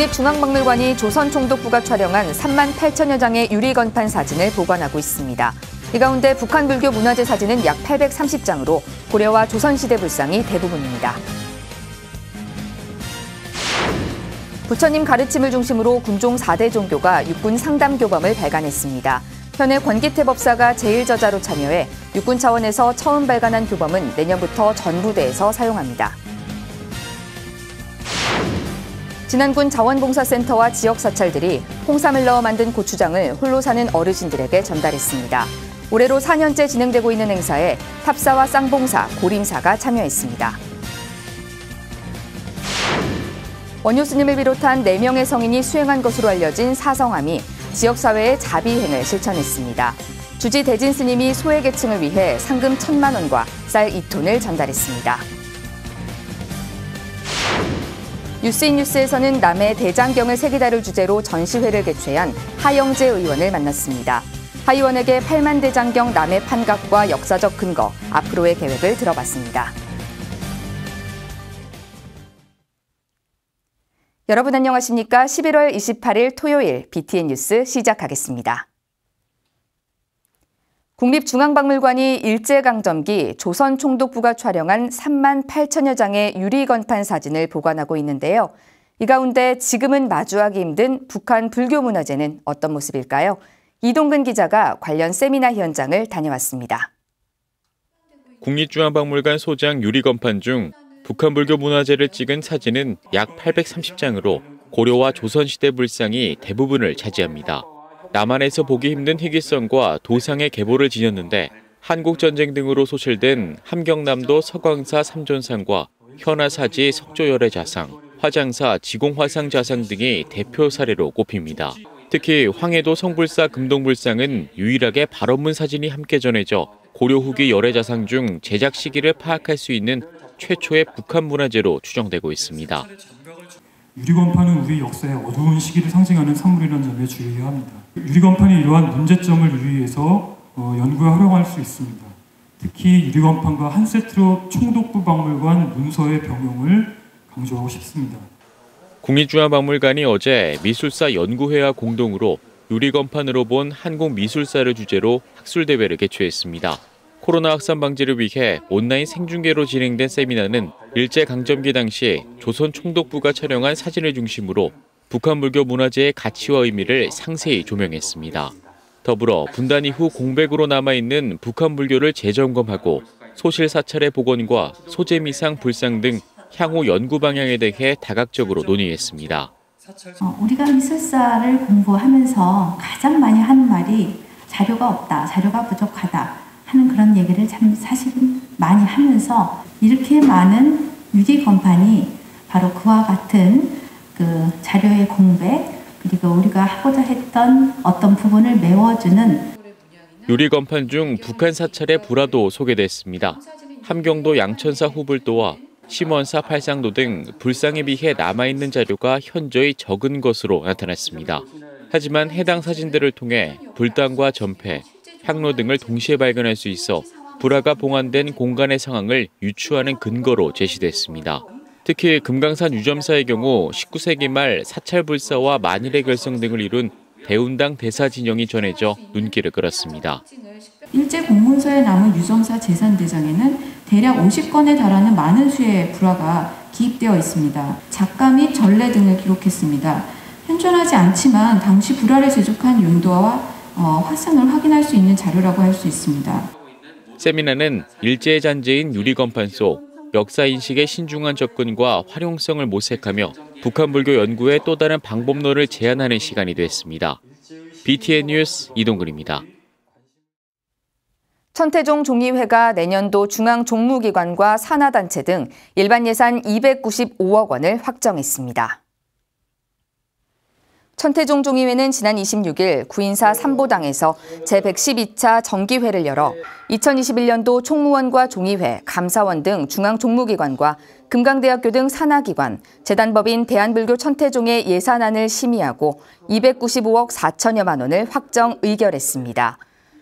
국립중앙박물관이 조선총독부가 촬영한 3만 8천여 장의 유리건판 사진을 보관하고 있습니다. 이 가운데 북한 불교 문화재 사진은 약 830장으로 고려와 조선시대 불상이 대부분입니다. 부처님 가르침을 중심으로 군종 4대 종교가 육군 상담교범을 발간했습니다. 현해 권기태 법사가 제1저자로 참여해 육군 차원에서 처음 발간한 교범은 내년부터 전 부대에서 사용합니다. 진안군 자원봉사센터와 지역사찰들이 홍삼을 넣어 만든 고추장을 홀로 사는 어르신들에게 전달했습니다. 올해로 4년째 진행되고 있는 행사에 탑사와 쌍봉사, 고림사가 참여했습니다. 원효 스님을 비롯한 4명의 성인이 수행한 것으로 알려진 사성함이 지역사회의 자비행을 실천했습니다. 주지 대진 스님이 소외계층을 위해 상금 1,000만 원과 쌀 2톤을 전달했습니다. 뉴스인뉴스에서는 남해 대장경을 세기다를 주제로 전시회를 개최한 하영재 의원을 만났습니다. 하 의원에게 8만 대장경 남해 판각과 역사적 근거, 앞으로의 계획을 들어봤습니다. 여러분 안녕하십니까? 11월 28일 토요일 BTN 뉴스 시작하겠습니다. 국립중앙박물관이 일제강점기 조선총독부가 촬영한 3만 8천여 장의 유리건판 사진을 보관하고 있는데요. 이 가운데 지금은 마주하기 힘든 북한 불교 문화재는 어떤 모습일까요? 이동근 기자가 관련 세미나 현장을 다녀왔습니다. 국립중앙박물관 소장 유리건판 중 북한 불교 문화재를 찍은 사진은 약 830장으로 고려와 조선시대 불상이 대부분을 차지합니다. 남한에서 보기 힘든 희귀성과 도상의 계보를 지녔는데 한국전쟁 등으로 소실된 함경남도 서광사 삼존상과 현하사지 석조열애자상, 화장사 지공화상자상 등이 대표 사례로 꼽힙니다. 특히 황해도 성불사 금동불상은 유일하게 발원문 사진이 함께 전해져 고려 후기 열애자상 중 제작 시기를 파악할 수 있는 최초의 북한 문화재로 추정되고 있습니다. 유리건판은 우리 역사의 어두운 시기를 상징하는 산물이라는 점에 주의해야 합니다. 유리건판이 이러한 문제점을 유의해서 연구에 활용할 수 있습니다. 특히 유리건판과 한 세트로 총독부 박물관 문서의 병용을 강조하고 싶습니다. 국립중앙박물관이 어제 미술사 연구회와 공동으로 유리건판으로 본 한국 미술사를 주제로 학술대회를 개최했습니다. 코로나 확산 방지를 위해 온라인 생중계로 진행된 세미나는 일제강점기 당시 조선 총독부가 촬영한 사진을 중심으로 북한 불교 문화재의 가치와 의미를 상세히 조명했습니다. 더불어 분단 이후 공백으로 남아있는 북한 불교를 재점검하고 소실 사찰의 복원과 소재 미상 불상 등 향후 연구 방향에 대해 다각적으로 논의했습니다. 우리가 미술사를 공부하면서 가장 많이 하는 말이 자료가 없다, 자료가 부족하다 하는 그런 얘기를 참 사실은 많이 하면서 이렇게 많은 유리건판이 바로 그와 같은 그 자료의 공백 그리고 우리가 하고자 했던 어떤 부분을 메워주는 유리건판 중 북한 사찰의 불화도 소개됐습니다. 함경도 양천사 후불도와 심원사 팔상도 등 불상에 비해 남아있는 자료가 현저히 적은 것으로 나타났습니다. 하지만 해당 사진들을 통해 불당과 전패, 향로 등을 동시에 발견할 수 있어 불화가 봉안된 공간의 상황을 유추하는 근거로 제시됐습니다. 특히 금강산 유점사의 경우 19세기 말 사찰불사와 만일의 결성 등을 이룬 대운당 대사 진영이 전해져 눈길을 끌었습니다. 일제 공문서에 남은 유점사 재산대장에는 대략 50건에 달하는 많은 수의 불화가 기입되어 있습니다. 작가 및 전례 등을 기록했습니다. 현존하지 않지만 당시 불화를 제작한 용도와 화상을 확인할 수 있는 자료라고 할 수 있습니다. 세미나는 일제의 잔재인 유리건판 속 역사인식의 신중한 접근과 활용성을 모색하며 북한 불교 연구의 또 다른 방법론을 제안하는 시간이 됐습니다. BTN 뉴스 이동근입니다. 천태종 종의회가 내년도 중앙종무기관과 산하단체 등 일반 예산 295억 원을 확정했습니다. 천태종 종의회는 지난 26일 구인사 삼보당에서 제112차 정기회를 열어 2021년도 총무원과 종의회, 감사원 등 중앙종무기관과 금강대학교 등 산하기관, 재단법인 대한불교 천태종의 예산안을 심의하고 295억 4천여만 원을 확정 의결했습니다.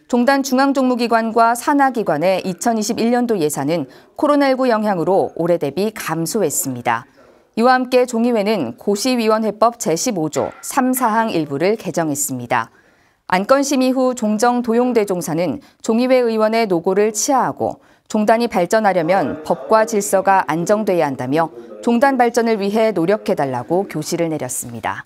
종단 중앙종무기관과 산하기관의 2021년도 예산은 코로나19 영향으로 올해 대비 감소했습니다. 이와 함께 종의회는 고시위원회법 제15조 3사항 일부를 개정했습니다. 안건 심의 후 종정 도용대종사는 종의회 의원의 노고를 치하하고 종단이 발전하려면 법과 질서가 안정돼야 한다며 종단 발전을 위해 노력해달라고 교시를 내렸습니다.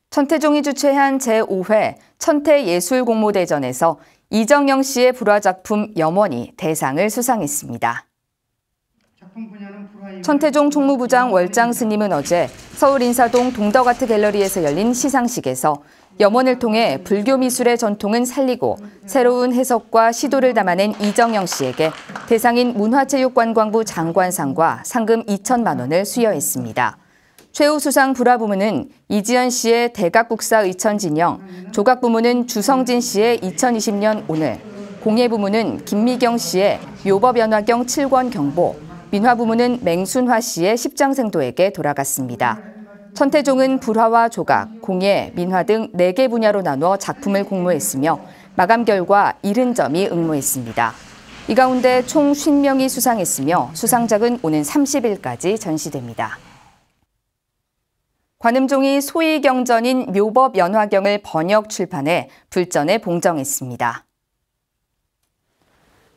천태종이 주최한 제5회 천태예술공모대전에서 이정영 씨의 불화작품 염원이 대상을 수상했습니다. 천태종 총무부장 월장 스님은 어제 서울 인사동 동덕아트 갤러리에서 열린 시상식에서 염원을 통해 불교 미술의 전통은 살리고 새로운 해석과 시도를 담아낸 이정영 씨에게 대상인 문화체육관광부 장관상과 상금 2천만 원을 수여했습니다. 최우 수상 불화 부문은 이지연 씨의 대각국사 의천 진영, 조각 부문은 주성진 씨의 2020년 오늘, 공예 부문은 김미경 씨의 묘법 연화경 7권 경보, 민화 부문은 맹순화 씨의 십장생도에게 돌아갔습니다. 천태종은 불화와 조각, 공예, 민화 등 4개 분야로 나눠 작품을 공모했으며 마감 결과 70점이 응모했습니다. 이 가운데 총 50명이 수상했으며 수상작은 오는 30일까지 전시됩니다. 관음종이 소위경전인 묘법 연화경을 번역 출판해 불전에 봉정했습니다.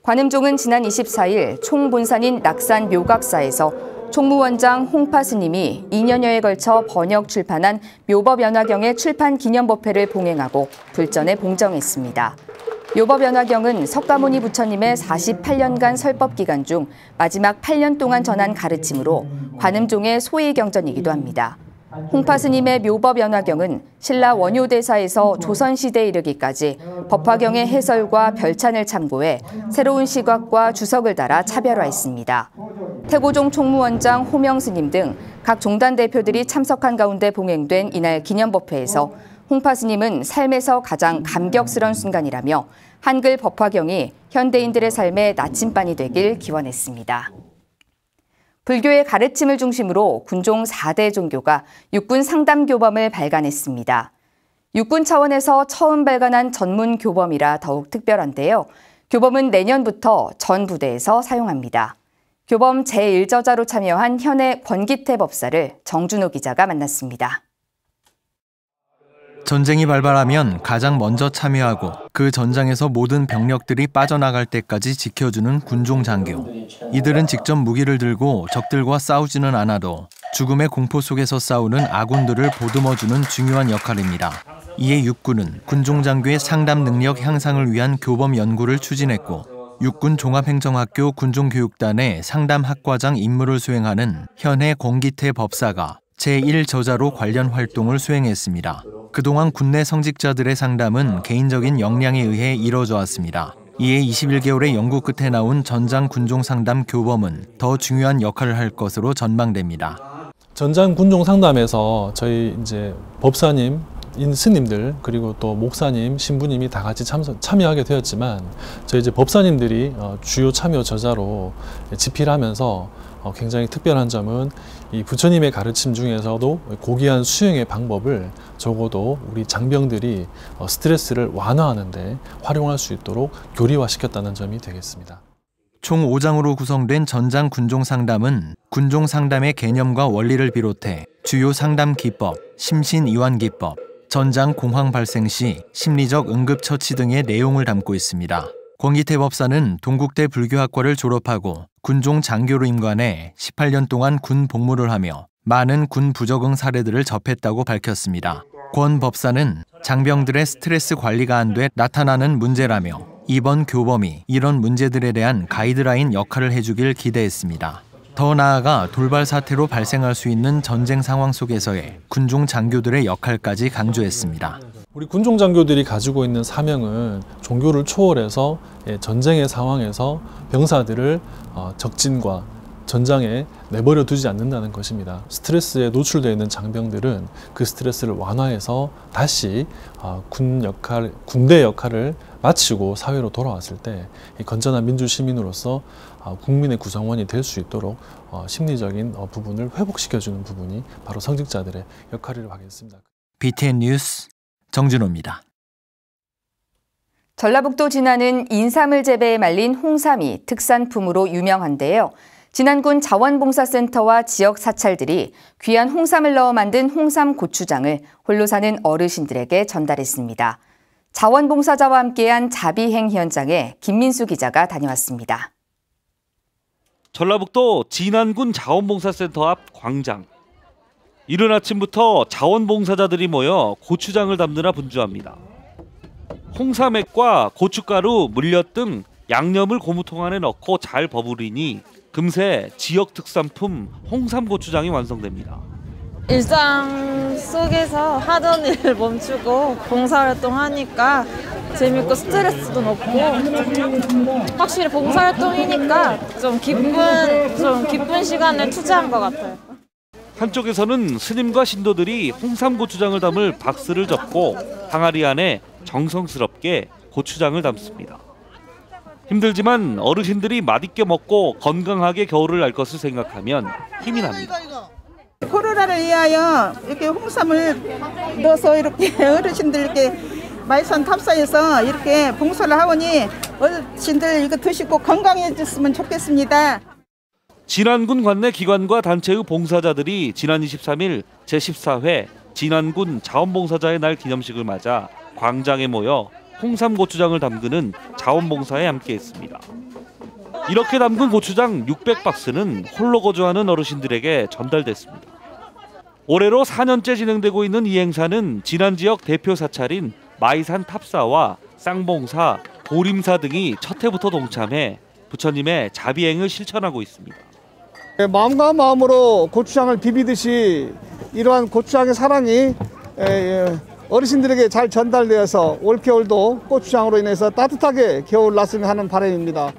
관음종은 지난 24일 총본산인 낙산 묘각사에서 총무원장 홍파 스님이 2년여에 걸쳐 번역 출판한 묘법 연화경의 출판 기념법회를 봉행하고 불전에 봉정했습니다. 묘법 연화경은 석가모니 부처님의 48년간 설법 기간 중 마지막 8년 동안 전한 가르침으로 관음종의 소위경전이기도 합니다. 홍파 스님의 묘법 연화경은 신라 원효대사에서 조선시대에 이르기까지 법화경의 해설과 별찬을 참고해 새로운 시각과 주석을 달아 차별화했습니다. 태고종 총무원장 호명 스님 등 각 종단 대표들이 참석한 가운데 봉행된 이날 기념법회에서 홍파 스님은 삶에서 가장 감격스러운 순간이라며 한글 법화경이 현대인들의 삶의 나침반이 되길 기원했습니다. 불교의 가르침을 중심으로 군종 4대 종교가 육군 상담교범을 발간했습니다. 육군 차원에서 처음 발간한 전문 교범이라 더욱 특별한데요. 교범은 내년부터 전 부대에서 사용합니다. 교범 제1저자로 참여한 현해 권기태 법사를 정준호 기자가 만났습니다. 전쟁이 발발하면 가장 먼저 참여하고 그 전장에서 모든 병력들이 빠져나갈 때까지 지켜주는 군종 장교. 이들은 직접 무기를 들고 적들과 싸우지는 않아도 죽음의 공포 속에서 싸우는 아군들을 보듬어주는 중요한 역할입니다. 이에 육군은 군종 장교의 상담 능력 향상을 위한 교범 연구를 추진했고 육군 종합행정학교 군종교육단의 상담학과장 임무를 수행하는 현해 권기태 법사가 제1저자로 관련 활동을 수행했습니다. 그동안 군내 성직자들의 상담은 개인적인 역량에 의해 이뤄져 왔습니다. 이에 21개월의 연구 끝에 나온 전장 군종 상담 교범은 더 중요한 역할을 할 것으로 전망됩니다. 전장 군종 상담에서 저희 법사님, 스님들 그리고 또 목사님, 신부님이 다 같이 참여하게 되었지만 저희 법사님들이 주요 참여 저자로 집필하면서 굉장히 특별한 점은 이 부처님의 가르침 중에서도 고귀한 수행의 방법을 적어도 우리 장병들이 스트레스를 완화하는 데 활용할 수 있도록 교리화시켰다는 점이 되겠습니다. 총 5장으로 구성된 전장 군종 상담은 군종 상담의 개념과 원리를 비롯해 주요 상담 기법, 심신 이완 기법, 전장 공황 발생 시 심리적 응급처치 등의 내용을 담고 있습니다. 권기태 법사는 동국대 불교학과를 졸업하고 군종 장교로 임관해 18년 동안 군 복무를 하며 많은 군 부적응 사례들을 접했다고 밝혔습니다. 권 법사는 장병들의 스트레스 관리가 안 돼 나타나는 문제라며 이번 교범이 이런 문제들에 대한 가이드라인 역할을 해주길 기대했습니다. 더 나아가 돌발 사태로 발생할 수 있는 전쟁 상황 속에서의 군종 장교들의 역할까지 강조했습니다. 우리 군종 장교들이 가지고 있는 사명은 종교를 초월해서 전쟁의 상황에서 병사들을 적진과 전장에 내버려 두지 않는다는 것입니다. 스트레스에 노출되어 있는 장병들은 그 스트레스를 완화해서 다시 군대 역할을 마치고 사회로 돌아왔을 때 건전한 민주시민으로서 국민의 구성원이 될 수 있도록 심리적인 부분을 회복시켜주는 부분이 바로 성직자들의 역할이라고 하겠습니다. BTN 뉴스 정준호입니다. 전라북도 진안은 인삼을 재배해 말린 홍삼이 특산품으로 유명한데요. 진안군 자원봉사센터와 지역 사찰들이 귀한 홍삼을 넣어 만든 홍삼 고추장을 홀로 사는 어르신들에게 전달했습니다. 자원봉사자와 함께한 자비행 현장에 김민수 기자가 다녀왔습니다. 전라북도 진안군 자원봉사센터 앞 광장. 이른 아침부터 자원봉사자들이 모여 고추장을 담느라 분주합니다. 홍삼액과 고춧가루, 물엿 등 양념을 고무통 안에 넣고 잘 버무리니 금세 지역 특산품 홍삼 고추장이 완성됩니다. 일상 속에서 하던 일을 멈추고 봉사활동 하니까 재밌고 스트레스도 높고 확실히 봉사활동이니까 좀 기쁜 시간을 투자한 것 같아요. 한쪽에서는 스님과 신도들이 홍삼 고추장을 담을 박스를 접고 항아리 안에 정성스럽게 고추장을 담습니다. 힘들지만 어르신들이 맛있게 먹고 건강하게 겨울을 날 것을 생각하면 힘이 납니다. 코로나를 위하여 이렇게 홍삼을 넣어서 이렇게 어르신들 이렇게 마이선 탑사해서 이렇게 봉사를 하오니 어르신들 이거 드시고 건강해졌으면 좋겠습니다. 진안군 관내 기관과 단체의 봉사자들이 지난 23일 제14회 진안군 자원봉사자의 날 기념식을 맞아 광장에 모여 홍삼 고추장을 담그는 자원봉사에 함께했습니다. 이렇게 담근 고추장 600박스는 홀로 거주하는 어르신들에게 전달됐습니다. 올해로 4년째 진행되고 있는 이 행사는 진안 지역 대표 사찰인 마이산 탑사와 쌍봉사, 보림사 등이 첫 해부터 동참해 부처님의 자비행을 실천하고 있습니다. 마음과 마음으로 고추장을 비비듯이 이러한 고추장의 사랑이 어르신들에게 잘 전달되어서 올겨울도 고추장으로 인해서 따뜻하게 겨울 났으면 하는 바람입니다.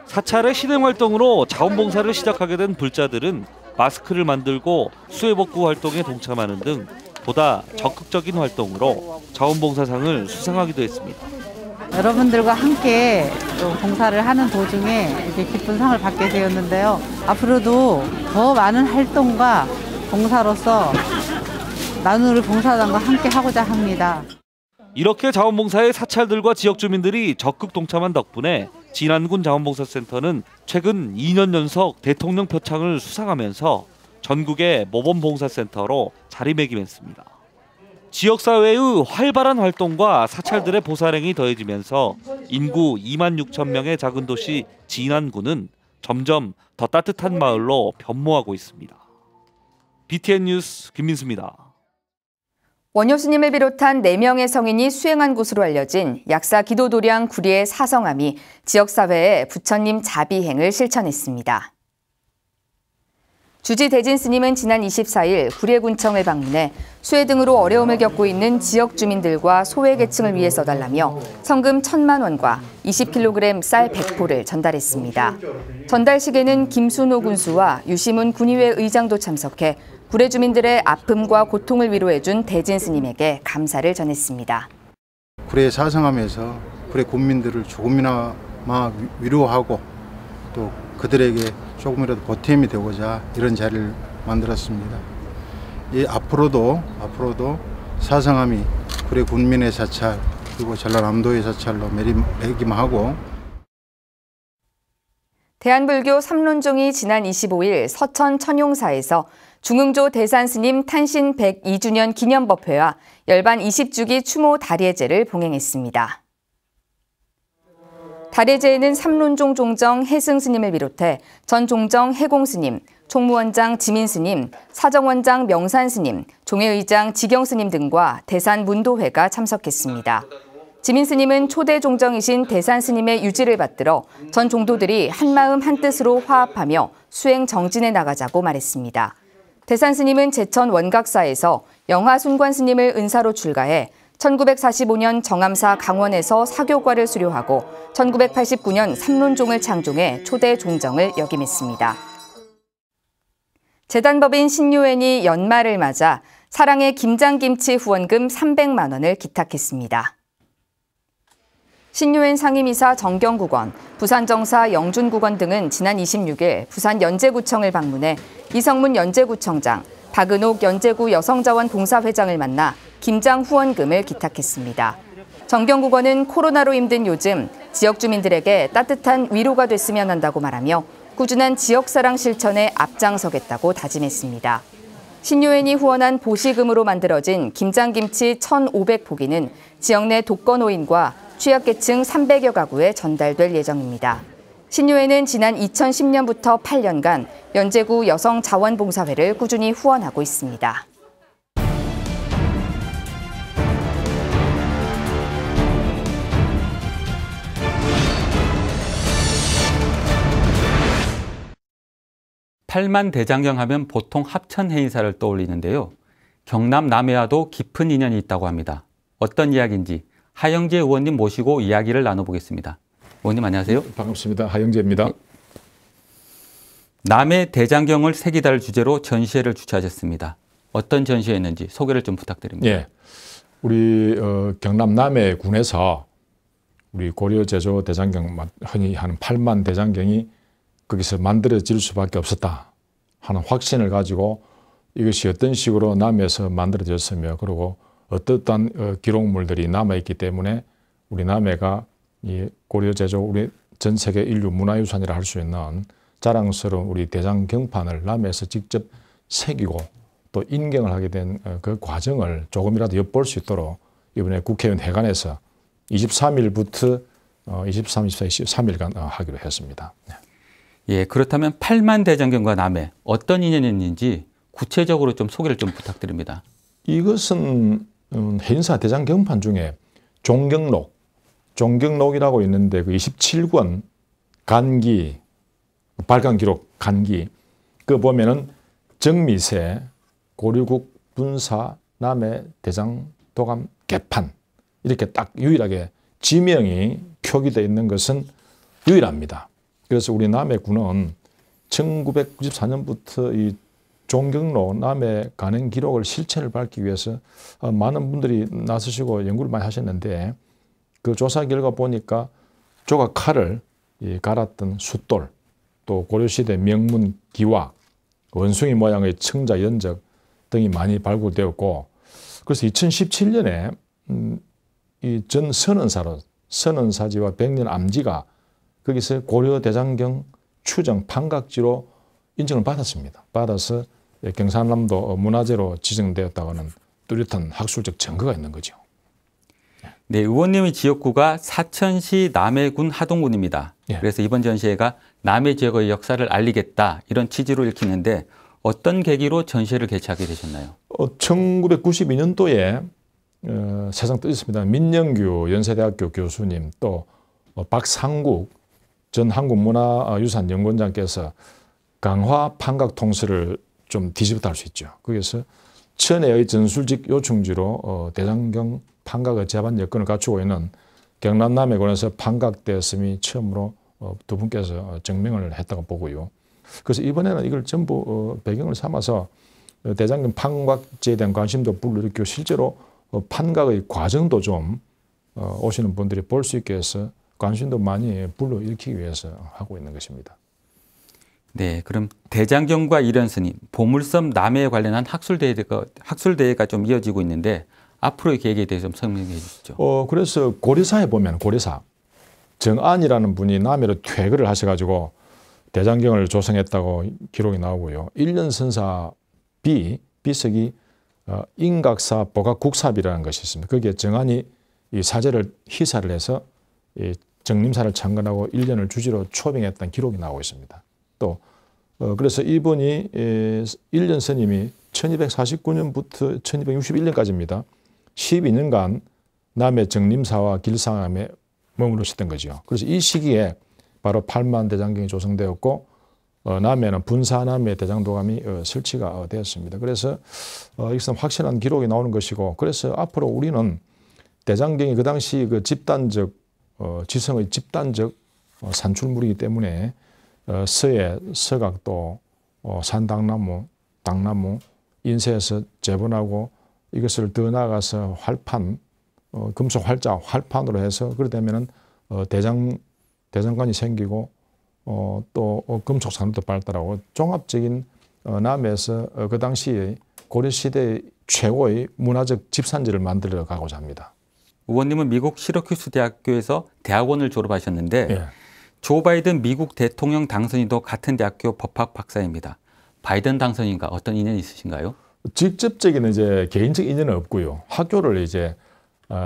사찰의 실행활동으로 자원봉사를 시작하게 된 불자들은 마스크를 만들고 수해복구 활동에 동참하는 등 보다 적극적인 활동으로 자원봉사상을 수상하기도 했습니다. 여러분들과 함께 봉사를 하는 도중에 이렇게 기쁜 상을 받게 되었는데요. 앞으로도 더 많은 활동과 봉사로서 나누를 봉사단과 함께 하고자 합니다. 이렇게 자원봉사에 사찰들과 지역 주민들이 적극 동참한 덕분에 진안군 자원봉사센터는 최근 2년 연속 대통령 표창을 수상하면서 전국의 모범봉사센터로 자리매김했습니다. 지역사회의 활발한 활동과 사찰들의 보살행이 더해지면서 인구 2만 6천 명의 작은 도시 진안군은 점점 더 따뜻한 마을로 변모하고 있습니다. BTN 뉴스 김민수입니다. 원효 스님을 비롯한 4명의 성인이 수행한 곳으로 알려진 약사 기도도량 구리의 사성암이 지역사회에 부처님 자비행을 실천했습니다. 주지 대진 스님은 지난 24일 구례군청을 방문해 수해 등으로 어려움을 겪고 있는 지역 주민들과 소외계층을 위해 써달라며 성금 1,000만 원과 20kg 쌀 100포를 전달했습니다. 전달식에는 김순호 군수와 유시문 군의회 의장도 참석해 구례 주민들의 아픔과 고통을 위로해준 대진 스님에게 감사를 전했습니다. 구례 사성암에서 구례 군민들을 조금이나마 위로하고 또 그들에게 조금이라도 보탬이 되고자 이런 자리를 만들었습니다. 앞으로도 사성암이 구례 군민의 사찰 그리고 전라남도의 사찰로 매김하고 대한불교 삼론종이 지난 25일 서천 천용사에서 중흥조 대산스님 탄신 102주년 기념법회와 열반 20주기 추모 다례제를 봉행했습니다. 다례제에는 삼론종 종정 해승스님을 비롯해 전 종정 해공스님, 총무원장 지민스님, 사정원장 명산스님, 종회의장 지경스님 등과 대산문도회가 참석했습니다. 지민스님은 초대 종정이신 대산스님의 유지를 받들어 전 종도들이 한마음 한뜻으로 화합하며 수행 정진해 나가자고 말했습니다. 대산스님은 제천 원각사에서 영하순관스님을 은사로 출가해 1945년 정암사 강원에서 사교과를 수료하고 1989년 삼론종을 창종해 초대 종정을 역임했습니다. 재단법인 신유엔이 연말을 맞아 사랑의 김장김치 후원금 300만 원을 기탁했습니다. 신유엔 상임이사 정경국원, 부산정사 영준국원 등은 지난 26일 부산 연제구청을 방문해 이성문 연제구청장, 박은옥 연제구 여성자원 봉사회장을 만나 김장 후원금을 기탁했습니다. 정경국원은 코로나로 힘든 요즘 지역 주민들에게 따뜻한 위로가 됐으면 한다고 말하며 꾸준한 지역사랑 실천에 앞장서겠다고 다짐했습니다. 신유엔이 후원한 보시금으로 만들어진 김장김치 1,500포기는 지역 내 독거노인과 취약계층 300여 가구에 전달될 예정입니다. 신유엔은 지난 2010년부터 8년간 연제구 여성자원봉사회를 꾸준히 후원하고 있습니다. 팔만대장경 하면 보통 합천 해인사를 떠올리는데요. 경남 남해와도 깊은 인연이 있다고 합니다. 어떤 이야기인지 하영재 의원님 모시고 이야기를 나눠보겠습니다. 의원님 안녕하세요. 반갑습니다. 하영재입니다. 네. 남해 대장경을 새기다를 주제로 전시회를 주최하셨습니다. 어떤 전시회였는지 소개를 좀 부탁드립니다. 예, 우리 경남 남해군에서 우리 고려 제조 대장경 흔히 하는 8만 대장경이 거기서 만들어질 수밖에 없었다 하는 확신을 가지고 이것이 어떤 식으로 남해에서 만들어졌으며 그리고 어떠한 기록물들이 남아있기 때문에 우리 남해가 이 고려 제조 우리 전 세계 인류 문화유산이라 할 수 있는 자랑스러운 우리 대장경판을 남해에서 직접 새기고 또 인경을 하게 된 그 과정을 조금이라도 엿볼 수 있도록 이번에 국회의원 회관에서 23일부터 23, 24, 23일간 하기로 했습니다. 네. 예, 그렇다면 8만 대장경과 남해 어떤 인연이 있는지 구체적으로 좀 소개를 좀 부탁드립니다. 이것은 해인사 대장경판 중에 종경록이라고 있는데 그 27권 간기, 발간 기록 간기 그 보면은 정미세, 고려국 분사, 남해 대장도감 개판 이렇게 딱 유일하게 지명이 표기되어 있는 것은 유일합니다. 그래서 우리 남해군은 1994년부터 이 종경로 남해 간행 기록을 실체를 밝히기 위해서 많은 분들이 나서시고 연구를 많이 하셨는데 그 조사 결과 보니까 조각 칼을 갈았던 숫돌, 또 고려시대 명문 기와, 원숭이 모양의 청자 연적 등이 많이 발굴되었고 그래서 2017년에 이 전 선언사지와 백년 암지가 거기서 고려 대장경 추정 판각지로 인정을 받았습니다. 받아서 경상남도 문화재로 지정되었다고 하는 뚜렷한 학술적 증거가 있는 거죠. 네, 의원님의 지역구가 사천시 남해군 하동군입니다. 예. 그래서 이번 전시회가 남해 지역의 역사를 알리겠다 이런 취지로 읽히는데 어떤 계기로 전시회를 개최하게 되셨나요? 1992년도에 세상 뜻있습니다. 민영규 연세대학교 교수님 또 박상국 전 한국문화유산연구원장께서 강화 판각 통설을 좀 뒤집었다 할 수 있죠. 거기서 천혜의 전술직 요충지로 대장경 판각의 제반 여건을 갖추고 있는 경남 남해군에서 판각되었음이 처음으로 두 분께서 증명을 했다고 보고요. 그래서 이번에는 이걸 전부 배경을 삼아서 대장경 판각제에 대한 관심도 불러일으키고 실제로 판각의 과정도 좀 오시는 분들이 볼 수 있게 해서 관심도 많이 불러일으키기 위해서 하고 있는 것입니다. 네, 그럼 대장경과 일현스님, 보물섬 남해에 관련한 학술대회가 좀 이어지고 있는데 앞으로의 계획에 대해서 좀 설명해 주시죠. 그래서 고려사에 보면 고려사 정안이라는 분이 남해로 퇴거를 하셔가지고 대장경을 조성했다고 기록이 나오고요. 1년 선사 비석이 인각사 보각국삽이라는 것이 있습니다. 거기에 정안이 이 사제를 희사를 해서 이 정림사를 창건하고 1년을 주지로 초빙했다는 기록이 나오고 있습니다. 또 그래서 이분이 1년 스님이 1249년부터 1261년까지입니다. 12년간 남해 정림사와 길상암에 머무르셨던 거죠. 그래서 이 시기에 바로 8만 대장경이 조성되었고 남해는 분사남해 대장도감이 설치가 되었습니다. 그래서 이것은 확실한 기록이 나오는 것이고 그래서 앞으로 우리는 대장경이 그 당시 그 집단적 지성의 집단적 산출물이기 때문에 서해, 서각도, 산당나무, 당나무, 인쇄해서 재본하고 이것을 더 나아가서 활판, 금속 활자, 활판으로 해서 그러다면은 대장간이 생기고 또 금속 산업도 발달하고 종합적인 남해에서 그 당시에 고려시대의 최고의 문화적 집산지를 만들어 가고자 합니다. 의원님은 미국 시러큐스 대학교에서 대학원을 졸업하셨는데 예. 조 바이든 미국 대통령 당선인도 같은 대학교 법학 박사입니다. 바이든 당선인과 어떤 인연이 있으신가요? 직접적인 이제 개인적 인연은 없고요. 학교를 이제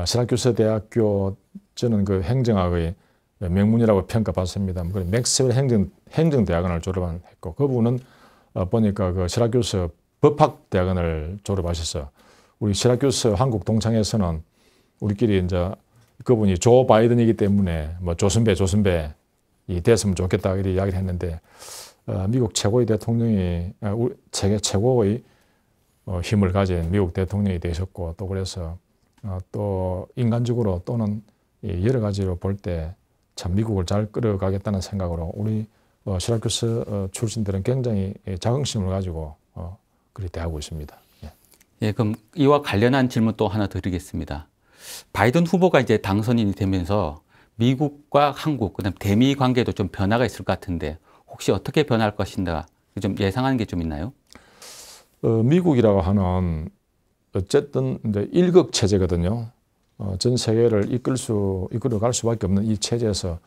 시라큐스 대학교 저는 그 행정학의 명문이라고 평가받습니다. 맥스웰 행정대학원을 졸업했고 그분은 보니까 그 시라큐스 법학대학원을 졸업하셔서 우리 시라큐스 한국 동창회에서는 우리끼리 이제 그분이 조 바이든이기 때문에 뭐 조선배 이 됐으면 좋겠다 이렇게 이야기를 했는데 미국 최고의 대통령이 세계 최고의 힘을 가진 미국 대통령이 되셨고 또 그래서 또 인간적으로 또는 여러 가지로 볼 때 참 미국을 잘 끌어가겠다는 생각으로 우리 시라큐스 출신들은 굉장히 자긍심을 가지고 그렇게 대하고 있습니다. 예, 그럼 이와 관련한 질문 또 하나 드리겠습니다. 바이든 후보가 이제 당선인이 되면서 미국과 한국, 그다음 대미 관계도 좀 변화가 있을 것 같은데 혹시 어떻게 변할 것인가 좀 예상하는 게 좀 있나요? 미국이라고 하는 어쨌든 이제 일극 체제거든요. 전 세계를 이끌어갈 수밖에 없는 이 체제에서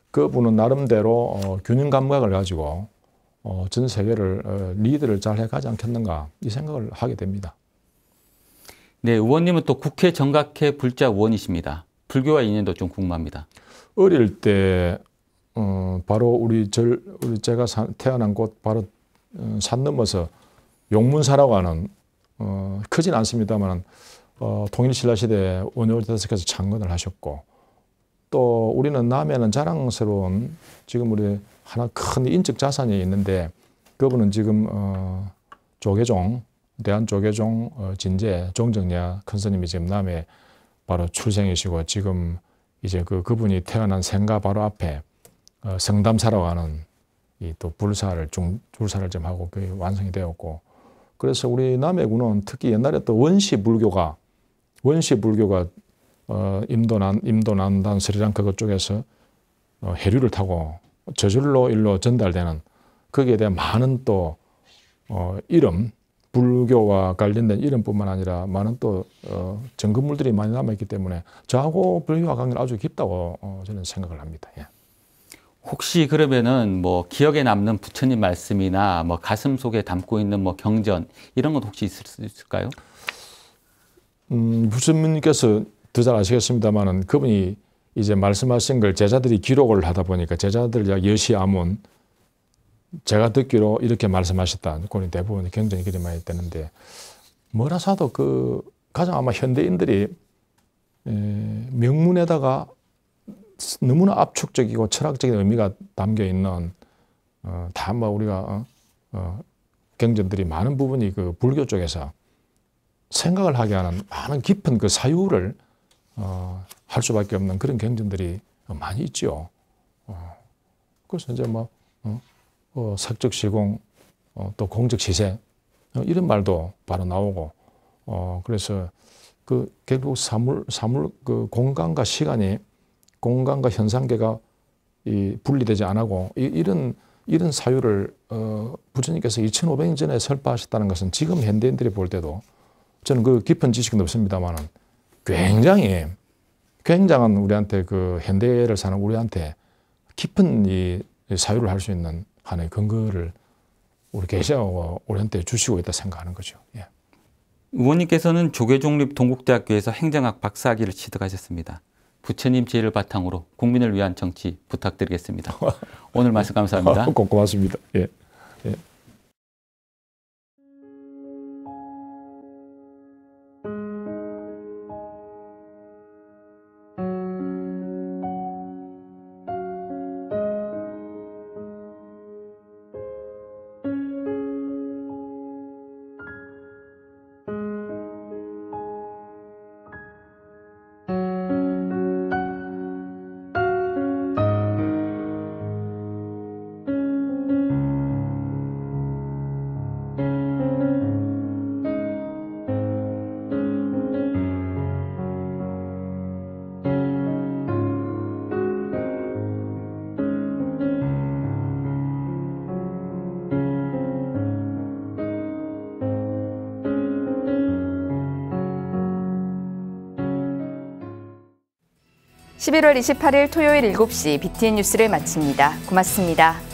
그분은 나름대로 균형 감각을 가지고 전 세계를 리드를 잘 해가지 않겠는가 이 생각을 하게 됩니다. 네, 의원님은 또 국회 정각회 불자 의원이십니다. 불교와 인연도 좀 궁금합니다. 어릴 때 바로 제가 태어난 곳 바로 산 넘어서 용문사라고 하는 크진 않습니다만 통일신라시대 원효대사께서 창건을 하셨고 또 우리는 남해는 자랑스러운 지금 우리 하나 큰 인적 자산이 있는데 그분은 지금 조계종 대한조계종 진제 종정야 큰 스님이 지금 남해 바로 출생이시고 지금 이제 그분이 태어난 생가 바로 앞에 성담사라고 하는 이 또 불사를 좀 하고 그게 완성이 되었고 그래서 우리 남해군은 특히 옛날에 또 원시 불교가 임도난단 스리랑카 그쪽에서 해류를 타고 저절로 일로 전달되는 거기에 대한 많은 또 이름 불교와 관련된 이름뿐만 아니라 많은 또 정금물들이 많이 남아있기 때문에 저하고 불교와 관계는 아주 깊다고 저는 생각을 합니다. 예. 혹시 그러면은 뭐 기억에 남는 부처님 말씀이나 뭐 가슴 속에 담고 있는 뭐 경전 이런 것 혹시 있을 수 있을까요? 부처님께서 더 잘 아시겠습니다만은 그분이 이제 말씀하신 걸 제자들이 기록을 하다 보니까 제자들 여시아문 제가 듣기로 이렇게 말씀하셨다. 그건 대부분 굉장히 그리 많이 되는데 뭐라 사도 가장 아마 현대인들이 명문에다가 너무나 압축적이고 철학적인 의미가 담겨 있는 다 뭐 우리가 경전들이 많은 부분이 그 불교 쪽에서 생각을 하게 하는 많은 깊은 그 사유를 할 수밖에 없는 그런 경전들이 많이 있죠. 그래서 이제 뭐 색적시공 또 공적시세 이런 말도 바로 나오고 그래서 결국 사물 그 공간과 시간이 공간과 현상계가 분리되지 않고 이런 사유를 부처님께서 2500년 전에 설파하셨다는 것은 지금 현대인들이 볼 때도 저는 그 깊은 지식은 없습니다만은 굉장한 우리한테 그 현대를 사는 우리한테 깊은 이 사유를 할 수 있는 하나의 근거를 우리 계시하고 우리한테 주시고 있다 생각하는 거죠. 예. 의원님께서는 조계종립 동국대학교에서 행정학 박사학위를 취득하셨습니다. 부처님 지혜를 바탕으로 국민을 위한 정치 부탁드리겠습니다. 오늘 말씀 감사합니다. 고맙습니다. 예. 예. 11월 28일 토요일 7시 BTN 뉴스를 마칩니다. 고맙습니다.